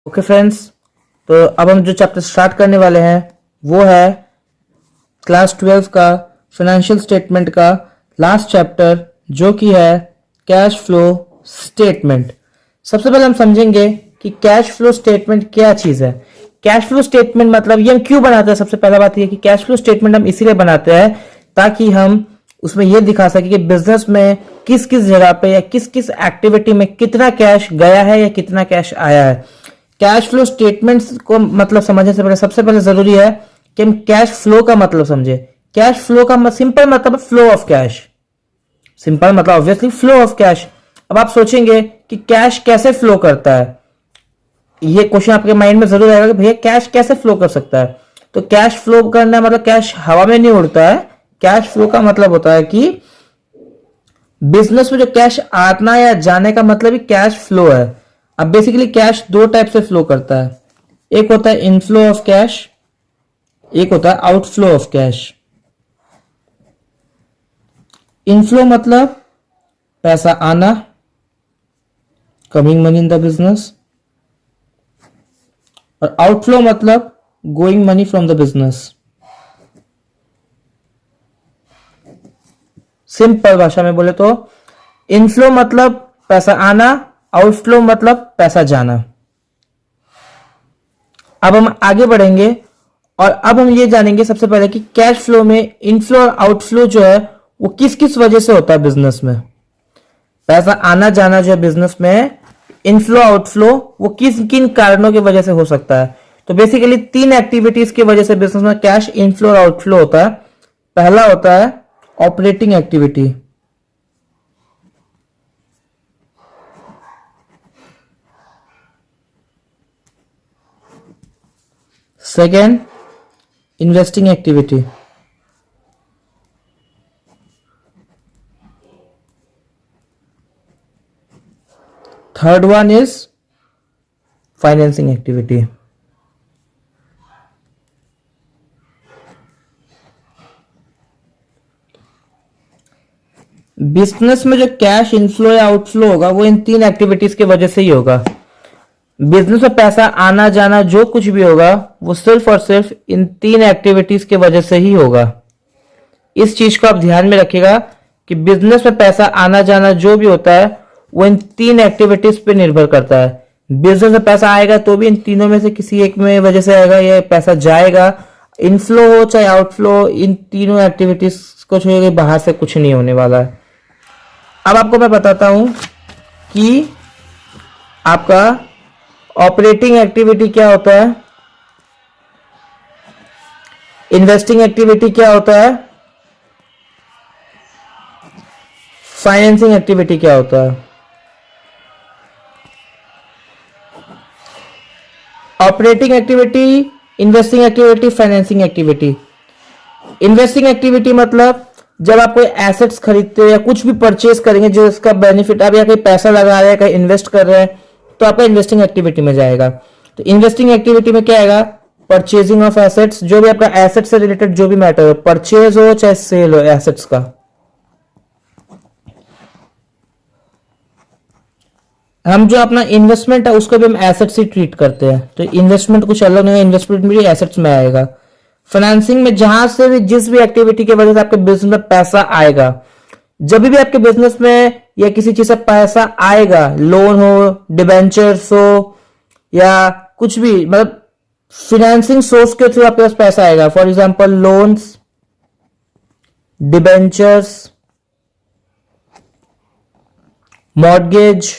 Okay friends, तो अब हम जो चैप्टर स्टार्ट करने वाले हैं वो है क्लास 12 का फाइनेंशियल स्टेटमेंट का लास्ट चैप्टर, जो कि है कैश फ्लो स्टेटमेंट। सबसे पहले हम समझेंगे कि कैश फ्लो स्टेटमेंट क्या चीज है। कैश फ्लो स्टेटमेंट मतलब ये हम क्यों बनाते हैं। सबसे पहला बात ये कि कैश फ्लो स्टेटमेंट हम इसीलिए बनाते हैं ताकि हम उसमें यह दिखा सके कि बिजनेस में किस किस जगह पे या किस किस एक्टिविटी में कितना कैश गया है या कितना कैश आया है। कैश फ्लो स्टेटमेंट्स को मतलब समझने से पहले सबसे पहले जरूरी है कि हम कैश फ्लो का मतलब समझे। कैश फ्लो का सिंपल मतलब फ्लो ऑफ कैश। सिंपल मतलब ऑब्वियसली फ्लो ऑफ कैश। अब आप सोचेंगे कि कैश कैसे फ्लो करता है, ये क्वेश्चन आपके माइंड में जरूर आएगा कि भैया कैश कैसे फ्लो कर सकता है। तो कैश फ्लो करना मतलब कैश हवा में नहीं उड़ता है। कैश फ्लो का मतलब होता है कि बिजनेस में जो कैश आना या जाने का मतलब ही कैश फ्लो है। अब बेसिकली कैश दो टाइप से फ्लो करता है, एक होता है इनफ्लो ऑफ कैश, एक होता है आउटफ्लो ऑफ कैश। इनफ्लो मतलब पैसा आना, coming money in the business, और आउटफ्लो मतलब going money from the business. Simple भाषा में बोले तो इनफ्लो मतलब पैसा आना, आउटफ्लो मतलब पैसा जाना। अब हम आगे बढ़ेंगे और अब हम ये जानेंगे सबसे पहले कि कैश फ्लो में इनफ्लो और आउटफ्लो जो है वो किस किस वजह से होता है बिजनेस में। पैसा आना जाना जो है बिजनेस में, इनफ्लो आउटफ्लो, वो किस किन कारणों की वजह से हो सकता है। तो बेसिकली तीन एक्टिविटीज की वजह से बिजनेस में कैश इनफ्लो और आउटफ्लो होता है। पहला होता है operating activity, second investing activity, third one is financing activity. Business में जो कैश इनफ्लो या आउटफ्लो होगा वो इन तीन एक्टिविटीज की वजह से ही होगा। बिजनेस में पैसा आना जाना जो कुछ भी होगा वो सिर्फ और सिर्फ इन तीन एक्टिविटीज की वजह से ही होगा। इस चीज को आप ध्यान में रखिएगा कि बिजनेस में पैसा आना जाना जो भी होता है वो इन तीन एक्टिविटीज पे निर्भर करता है। बिजनेस में पैसा आएगा तो भी इन तीनों में से किसी एक में वजह से आएगा, या पैसा जाएगा, इनफ्लो हो चाहे आउटफ्लो, इन तीनों एक्टिविटीज को छोड़ के बाहर से कुछ नहीं होने वाला है। अब आपको मैं बताता हूं कि आपका ऑपरेटिंग एक्टिविटी क्या होता है, इन्वेस्टिंग एक्टिविटी क्या होता है, फाइनेंसिंग एक्टिविटी क्या होता है। Operating activity, investing activity, financing activity. Investing activity मतलब जब आप कोई एसेट्स खरीदते हो या कुछ भी परचेज करेंगे जो इसका बेनिफिट, आप या कहीं पैसा लगा रहे हैं, कहीं इन्वेस्ट कर रहे हैं, तो आपका इन्वेस्टिंग एक्टिविटी में जाएगा। तो इन्वेस्टिंग एक्टिविटी में क्या आएगा, परचेजिंग ऑफ एसेट्स, जो भी आपका एसेट से रिलेटेड जो भी मैटर हो, परचेज हो चाहे सेल हो एसेट्स का। हम जो अपना इन्वेस्टमेंट है उसको भी हम एसेट से ट्रीट करते हैं, तो इन्वेस्टमेंट कुछ अलग नहीं है, इन्वेस्टमेंट भी एसेट्स में आएगा। फाइनेंसिंग में जहां से भी जिस भी एक्टिविटी की वजह से आपके बिजनेस में पैसा आएगा, जब भी आपके बिजनेस में या किसी चीज से पैसा आएगा, लोन हो, डिबेंचर्स हो या कुछ भी, मतलब फाइनेंसिंग सोर्स के थ्रू आपके पास पैसा आएगा। For example loans, debentures, mortgage,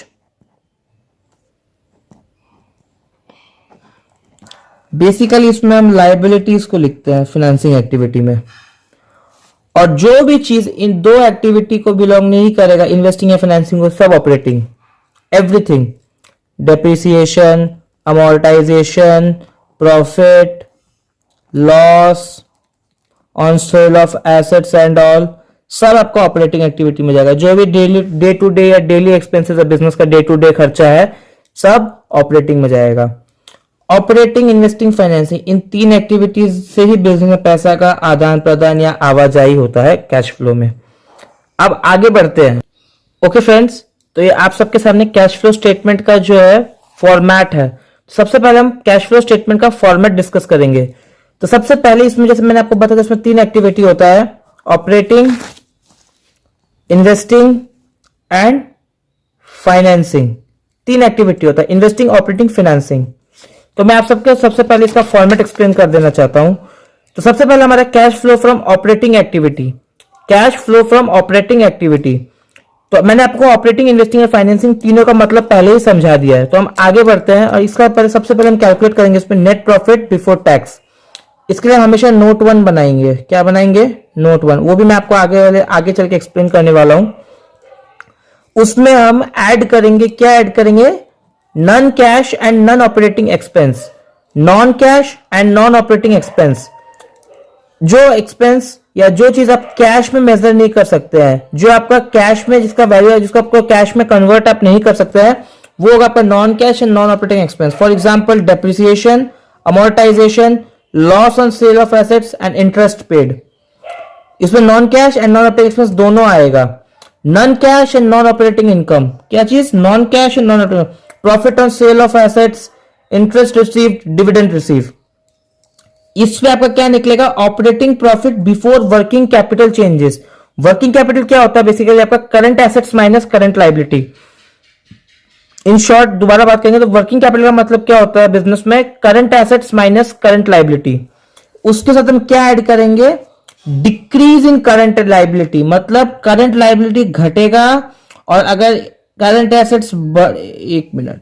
basically इसमें हम लायबिलिटीज को लिखते हैं फाइनेंसिंग एक्टिविटी में। और जो भी चीज इन दो एक्टिविटी को बिलोंग नहीं करेगा, इन्वेस्टिंग या फाइनेंसिंग को, सब operating, everything, depreciation, amortisation, profit, loss on sale of assets and all, सब आपका ऑपरेटिंग एक्टिविटी में जाएगा। जो भी डेली डे टू डे या डेली एक्सपेंसेस है, बिजनेस का डे टू डे खर्चा है, सब ऑपरेटिंग में जाएगा। ऑपरेटिंग, इन्वेस्टिंग, फाइनेंसिंग, इन तीन एक्टिविटीज से ही बिजनेस में पैसा का आदान प्रदान या आवाजाही होता है कैश फ्लो में। अब आगे बढ़ते हैं। ओके फ्रेंड्स, तो ये आप सबके सामने कैश फ्लो स्टेटमेंट का जो है फॉर्मेट है। सबसे पहले हम कैश फ्लो स्टेटमेंट का फॉर्मेट डिस्कस करेंगे। तो सबसे पहले इसमें, जैसे मैंने आपको बताया, इसमें 3 एक्टिविटी होता है, operating, investing and financing. 3 activity होता है, इन्वेस्टिंग, ऑपरेटिंग, फाइनेंसिंग। तो मैं आप सबके सबसे पहले इसका फॉर्मेट एक्सप्लेन कर देना चाहता हूं। तो सबसे पहले हमारा cash flow from operating activity. Cash flow from operating activity, तो मैंने आपको ऑपरेटिंग, इन्वेस्टिंग और फाइनेंसिंग तीनों का मतलब पहले ही समझा दिया है। तो हम आगे बढ़ते हैं और इसका पहले सबसे पहले हम कैलकुलेट करेंगे इसमें नेट प्रॉफिट बिफोर टैक्स। इसके लिए हम हमेशा नोट 1 बनाएंगे। क्या बनाएंगे? नोट 1। वो भी मैं आपको आगे चल के एक्सप्लेन करने वाला हूं। उसमें हम ऐड करेंगे, क्या ऐड करेंगे? Non cash and non operating expense. Non cash and non operating expense, जो एक्सपेंस या जो चीज आप कैश में मेजर नहीं कर सकते हैं, जो आपका कैश में जिसका वैल्यू है, जिसको आपको कैश में कन्वर्ट आप नहीं कर सकते हैं, वो होगा आपका non cash and non operating expense. For example depreciation, amortisation, loss on sale of assets and interest paid. इसमें non cash and non operating expense दोनों आएगा। Non cash and non operating income, क्या चीज? Non cash and non operating, profit on sale of assets, interest received, dividend receive. इसमें आपका क्या निकलेगा? Operating profit before working capital changes. Working capital क्या होता है? बेसिकली आपका current assets minus current liability. In short दोबारा बात करेंगे तो वर्किंग कैपिटल का मतलब क्या होता है बिजनेस में? Current assets minus current liability. उसके साथ हम क्या ऐड करेंगे? डिक्रीज इन करंट लायबिलिटी, मतलब करंट लायबिलिटी घटेगा और अगर करंट एसेट्स, एक मिनट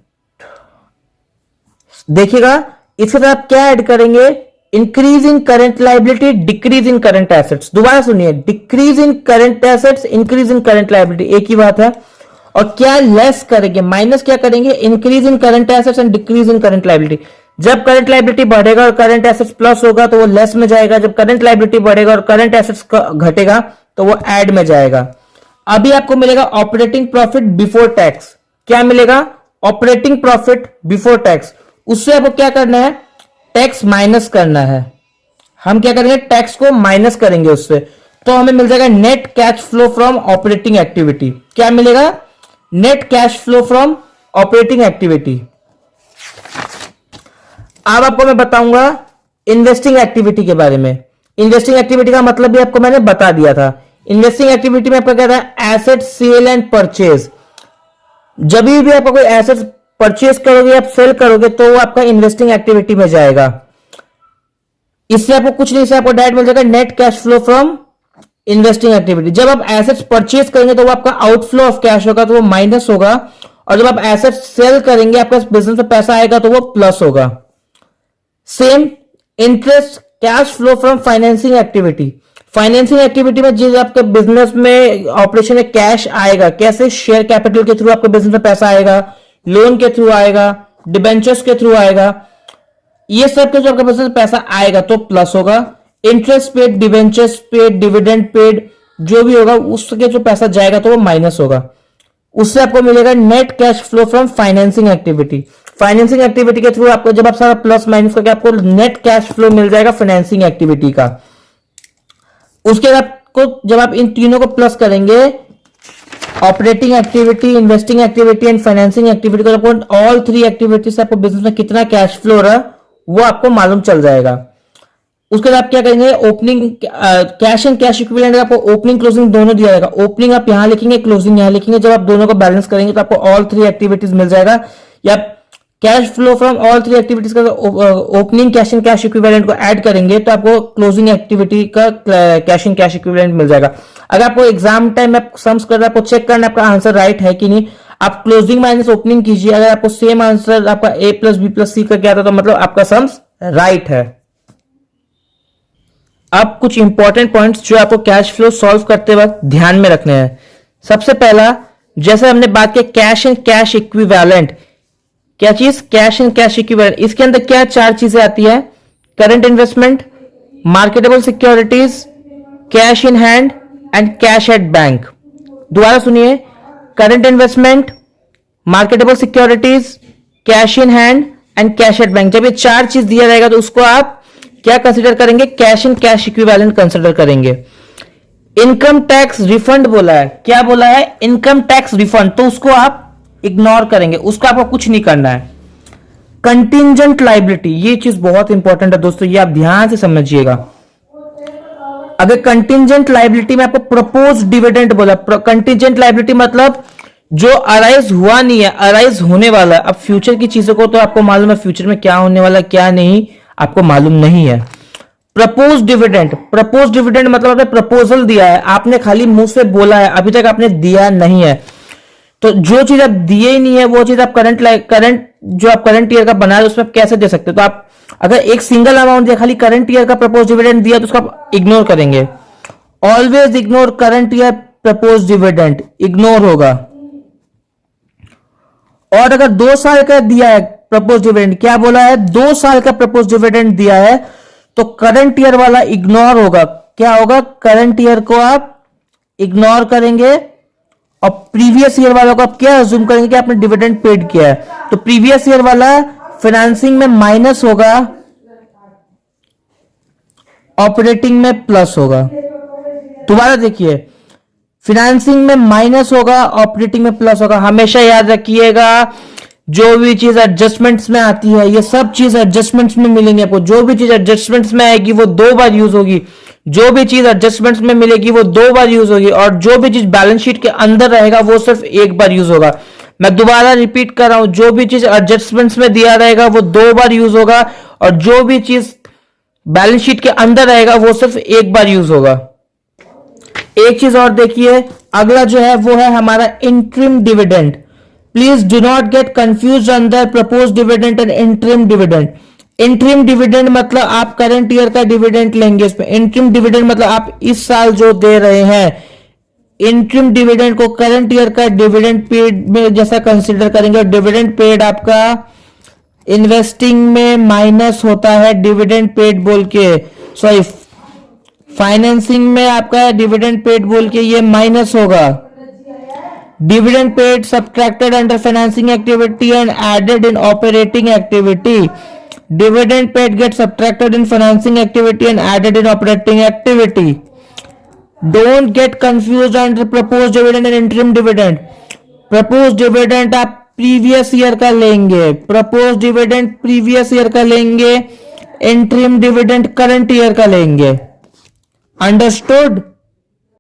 देखिएगा, इसके साथ आप क्या ऐड करेंगे? Increase in current liability, decrease in current assets. दोबारा सुनिए, decrease in current assets, increase in current liability, एक ही बात है। और क्या लेस करेंगे? माइनस क्या करेंगे? Increase in current assets and decrease in current liability. जब करंट लायबिलिटी बढ़ेगा और करंट एसेट्स प्लस होगा तो वो लेस में जाएगा। जब करंट लायबिलिटी बढ़ेगा और करंट एसेट्स घटेगा तो वो ऐड में जाएगा। अभी आपको मिलेगा ऑपरेटिंग प्रॉफिट बिफोर टैक्स। क्या मिलेगा? Operating profit before tax. उससे आपको क्या करना है? टैक्स माइनस करना है। हम क्या करेंगे? टैक्स को माइनस करेंगे उससे, तो हमें मिल जाएगा net cash flow from operating activity. क्या मिलेगा? Net cash flow from operating activity. अब आपको मैं बताऊंगा इन्वेस्टिंग एक्टिविटी के बारे में। इन्वेस्टिंग एक्टिविटी का मतलब भी आपको मैंने बता दिया था। इन्वेस्टिंग एक्टिविटी में आपका क्या था? Asset sale and purchase. जब भी आप कोई एसेट परचेज करोगे, आप सेल करोगे, तो वो आपका इन्वेस्टिंग एक्टिविटी में जाएगा। इससे आपको कुछ नहीं, से आपको डायरेक्ट मिल जाएगा net cash flow from investing activity. जब आप एसेट्स परचेज करेंगे तो वो आपका आउटफ्लो ऑफ कैश होगा, तो वो माइनस होगा। और जब आप एसेट्स सेल करेंगे, आपका बिजनेस में पैसा आएगा तो वो प्लस होगा। Same interest cash flow from financing activity. Financing activity में जिस आपके बिजनेस में ऑपरेशन में कैश आएगा, कैसे? शेयर कैपिटल के थ्रू आपके बिजनेस में पैसा आएगा, लोन के थ्रू आएगा, डिबेंचर्स के थ्रू आएगा। ये सब के जो आपके बिजनेस में पैसा आएगा तो प्लस होगा। Interest paid, debentures paid, dividend paid, जो भी होगा उसके जो पैसा जाएगा तो वो माइनस होगा। उससे आपको मिलेगा net cash flow from financing activity. Financing activity के थ्रू आपको जब आप सारा प्लस माइनस करके आपको नेट कैश फ्लो मिल जाएगा फाइनेंसिंग एक्टिविटी का। उसके बाद आपको जब आप इन तीनों को प्लस करेंगे, operating activity, investing activity and financing activity को, आपको ऑल 3 एक्टिविटी से आपको बिजनेस में कितना कैश फ्लो हो रहा है वो आपको मालूम चल जाएगा। उसके बाद आप क्या करेंगे? Opening cash and cash equivalent, आपको ओपनिंग क्लोजिंग दोनों दिया जाएगा। ओपनिंग आप यहां लिखेंगे, क्लोजिंग यहां लिखेंगे। जब आप दोनों को बैलेंस करेंगे तो आपको ऑल 3 एक्टिविटीज मिल जाएगा। या cash flow from all 3 activities का opening cash and cash equivalent को ऐड करेंगे तो आपको क्लोजिंग एक्टिविटी का कैश एंड कैश इक्विवेलेंट मिल जाएगा। अगर आपको एग्जाम टाइम में सम्स करना है, आपको चेक करना है आपका आंसर राइट है कि नहीं, आप क्लोजिंग माइनस ओपनिंग कीजिए। अगर आपको सेम आंसर आपका A plus B plus C का क्या था तो मतलब आपका सम्स राइट है। अब कुछ इंपॉर्टेंट पॉइंट्स जो आपको कैश फ्लो सॉल्व करते वक्त ध्यान में रखने हैं। सबसे पहला, जैसे हमने बात की कैश एंड कैश इक्विवेलेंट, क्या चीज? Cash and cash equivalent. इसके अंदर क्या 4 चीजें आती है? Current investment, marketable securities, cash in hand and cash at bank. दोबारा सुनिए, current investment, marketable securities, cash in hand and cash at bank. जब ये 4 चीज दिया जाएगा तो उसको आप क्या कंसीडर करेंगे? Cash and cash equivalent consider करेंगे। इनकम टैक्स रिफंड बोला है, क्या बोला है? इनकम टैक्स रिफंड, तो उसको आप इग्नोर करेंगे, उसको आपको कुछ नहीं करना है। कंटिंजेंट लाइबिलिटी, ये चीज बहुत इंपॉर्टेंट है दोस्तों, ये आप ध्यान से समझिएगा। अगर कंटिंजेंट लाइबिलिटी में आपको प्रपोज डिविडेंड बोला, कंटिंजेंट लाइबिलिटी मतलब जो अराइज हुआ नहीं है, अराइज होने वाला है। अब फ्यूचर की चीजों को तो आपको मालूम है, फ्यूचर में क्या होने वाला क्या नहीं आपको मालूम नहीं है। प्रपोज डिविडेंड, प्रपोज डिविडेंड मतलब आपने प्रपोजल दिया है, आपने खाली मुंह से बोला है, अभी तक आपने दिया नहीं है। तो जो चीज आप दिए ही नहीं है वो चीज आप करंट जो आप करंट ईयर का बना रहे उसमें आप कैसे दे सकते हो। तो आप अगर एक सिंगल अमाउंट दिया, खाली करंट ईयर का प्रपोज डिविडेंड दिया तो उसको आप इग्नोर करेंगे। Always ignore current year propose dividend, ignore होगा। और अगर 2 साल का दिया है प्रपोज डिविडेंड, क्या बोला है, 2 साल का प्रपोज डिविडेंड दिया है, तो करंट ईयर वाला इग्नोर होगा। क्या होगा, करंट ईयर को आप इग्नोर करेंगे और प्रीवियस ईयर वालों को आप क्या अज्यूम करेंगे कि आपने डिविडेंड पेड किया है। तो प्रीवियस ईयर वाला फाइनेंसिंग में माइनस होगा, ऑपरेटिंग में प्लस होगा। दोबारा देखिए, फाइनेंसिंग में माइनस होगा, ऑपरेटिंग में प्लस होगा। हमेशा याद रखिएगा, जो भी चीज एडजस्टमेंट्स में आती है, ये सब चीज एडजस्टमेंट्स में मिलेंगे आपको। जो भी चीज एडजस्टमेंट्स में आएगी वो 2 बार यूज होगी, जो भी चीज एडजस्टमेंट्स में मिलेगी वो 2 बार यूज होगी, और जो भी चीज बैलेंस शीट के अंदर रहेगा वो सिर्फ 1 बार यूज होगा। मैं दोबारा रिपीट कर रहा हूं, जो भी चीज एडजस्टमेंट्स में दिया रहेगा वो 2 बार यूज होगा, और जो भी चीज बैलेंस शीट के अंदर रहेगा वो सिर्फ 1 बार यूज होगा। एक चीज और देखिए, अगला जो है वो है हमारा interim dividend. Please do not get confuse अंदर propose dividend and interim dividend. Interim dividend मतलब आप करंट ईयर का डिविडेंड लेंगे इसमें। इंटरिम डिविडेंड मतलब आप इस साल जो दे रहे हैं, इंटरिम डिविडेंड को करंट ईयर का डिविडेंड पेड में जैसा कंसीडर करेंगे। और डिविडेंड पेड आपका इन्वेस्टिंग में माइनस होता है डिविडेंड पेड बोल के, सॉरी फाइनेंसिंग में आपका डिविडेंड पेड बोल के ये माइनस होगा। Dividend paid subtracted under financing activity and added in operating activity. Dividend paid gets subtracted in financing activity and added in operating activity. Don't get confused under proposed dividend and interim dividend. Proposed dividend आप previous year का लेंगे, proposed dividend previous year का लेंगे, interim dividend current year का लेंगे। Understood?